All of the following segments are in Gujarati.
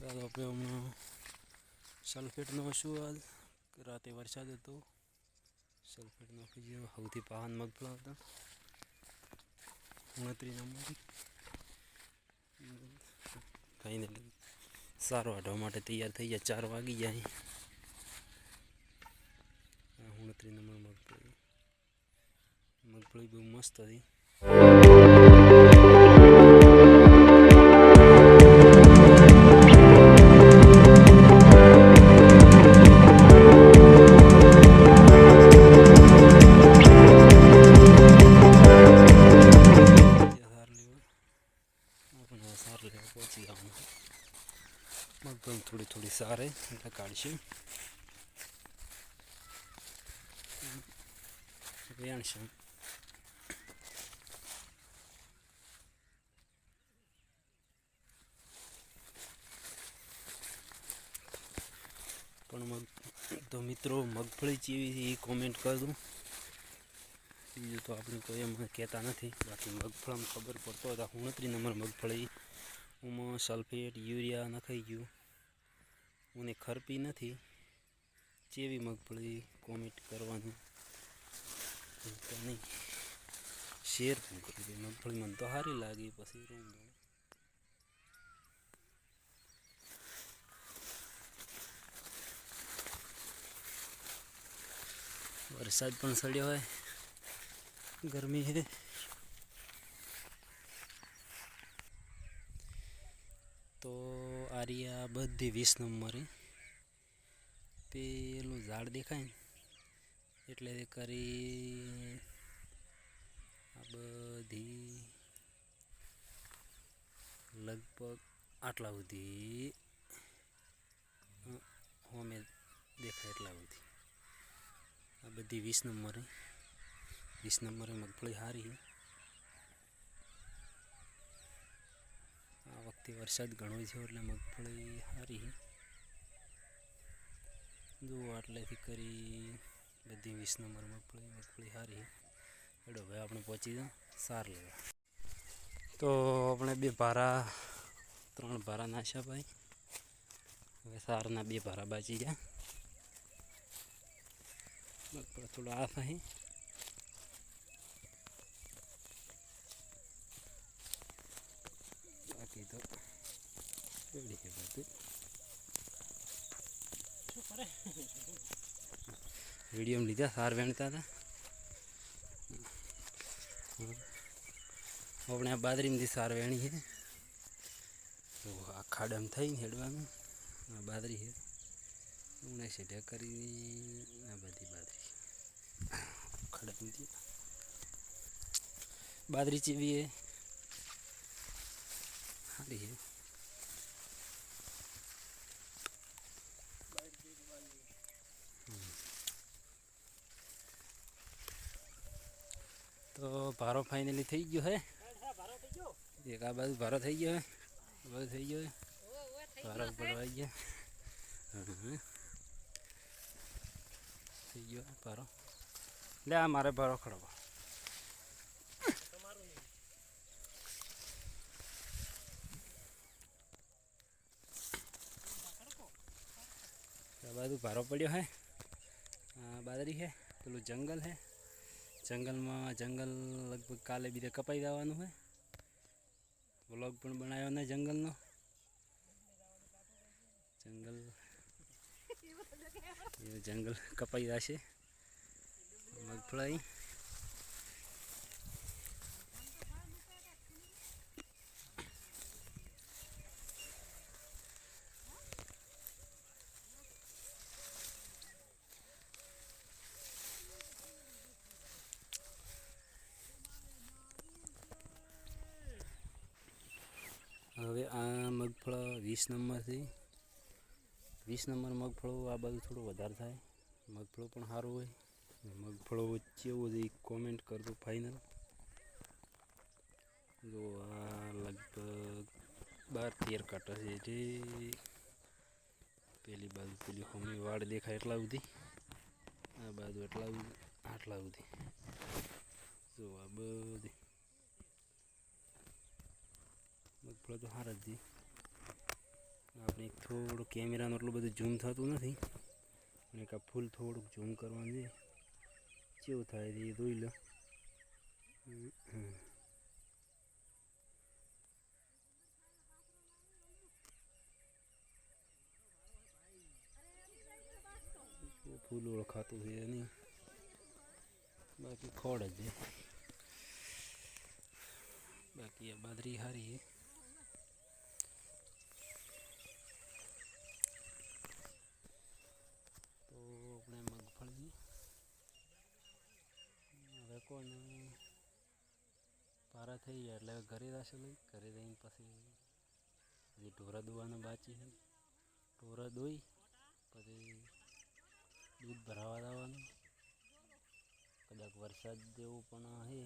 ચાલો આપણે હમણાં સલ્ફેટનો શું આજ રાતે વરસાદ હતો. સલ્ફેટ નાખી ગયો. સૌથી પાવન મગફળા હતા 29 નંબર. ફાઇનલી સારો વાઢવા માટે તૈયાર થઈ ગયા. 4 વાગી જાય. 29 નંબર મગફળી બહુ મસ્ત હતી. પહોંચી જવાનું મગફળી થોડી થોડી સારે એટલે કાઢશું વેણશું. પણ તો મિત્રો મગફળી ચેવી એ કોમેન્ટ કરજો. બીજું તો આપણે કોઈ એમ કહેતા નથી. બાકી મગફળામાં ખબર પડતો હતા 29 નંબર મગફળી ઉમાં સલ્ફેટ યુરિયા નખાઈ ગયું. મને ખરપી નથી. ચેવી મગફળી કોમેન્ટ કરવાનું નહીં. શેર પણ કરી દે. મગફળી મને તો સારી લાગી. પછી રૂમ વરસાદ પણ સડ્યો હોય. ગરમી છે. તો આરિયા બધી 20 નંબરે પેલું ઝાડ દેખાય ને એટલે કરી આ બધી લગભગ આટલા સુધી હોમે દેખાય એટલા સુધી આ બધી 20 નંબરે મગફળી સારી. આ વખતે વરસાદ ઘણો થયો એટલે મગફળી સારી. જુઓ આટલેથી કરી બધી 20 નંબર મગફળી સારી. એડો ભાઈ આપણે પહોંચી જાઓ સાર લેવા. તો આપણે 3 ભારા નાખ્યા ભાઈ. હવે સારના 2 ભારા બાચી ગયા. મગફળી થોડો આ થાય. બાકી તો રેડી છે બધું. વિડીયો લીધા સાર વેણતા હતા. આપણે આ બાદરીમાંથી સાર વેણી છે. તો આ ખાડામાં થઈને હેડવાનું આ બાદરી છે. ઉણે સેઢે કરી આ બધી બાદરી ખાડામાંથી બાદરી ચીવી એ સારી છે. તો ભારો ફાઇનલી થઈ ગયો હે. એક આ બાજુ ભારો થઈ ગયો હે. બધું થઈ ગયો હે. ભારો પડવાઈ ગયા. થઈ ગયો ભારો. લે આ મારે ભારો ખડવા. આ બાજુ ભારો પડ્યો હે. આ બાદરી છે. પેલું જંગલ છે. જંગલ લગભગ કાલે બીજે કપાઈ જવાનું હોય. વ્લોગ પણ બનાવ્યો ને જંગલનો. જંગલ કપાઈ જશે. મગફળી હવે આ મગફળા 20 નંબરથી 20 નંબર મગફળો આ બાજુ થોડું વધારે થાય. મગફળો પણ સારું હોય. મગફળો કેવું છે કોમેન્ટ કરજો ફાઇનલ. જો આ લગભગ 12-13 કાંટા છે. જે પેલી બાજુ પેલી હોમી વાડ દેખાય એટલા સુધી. આ બાજુ આટલા સુધી. જો આ બધી મગફળી તો સારા જ છે. આપણે એક થોડું કેમેરાનું એટલું બધું ઝૂમ થતું નથી અને કાં ફૂલ થોડુંક ઝૂમ કરવાનું છે કેવું થાય એ જોઈ લો. ફૂલ ઓળખાતું છે નહીં, બાકી ખોડ જ છે. બાકી આ બાદરી સારી છે. તો આપણે મગફળી હવે કોને પારા થઈ ગયા એટલે ઘરે જશે લઈ, ઘરે જઈને પછી હજી ઢોરા દોવાનું બાકી છે. ઢોરા દોઈ પછી દૂધ ભરાવા જવાનું. કદાચ વરસાદ જેવું પણ છે,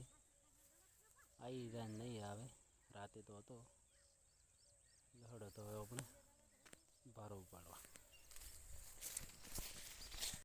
આવી જાય નહીં આવે. રાતે તો હતો લહડો તો હવે આપણે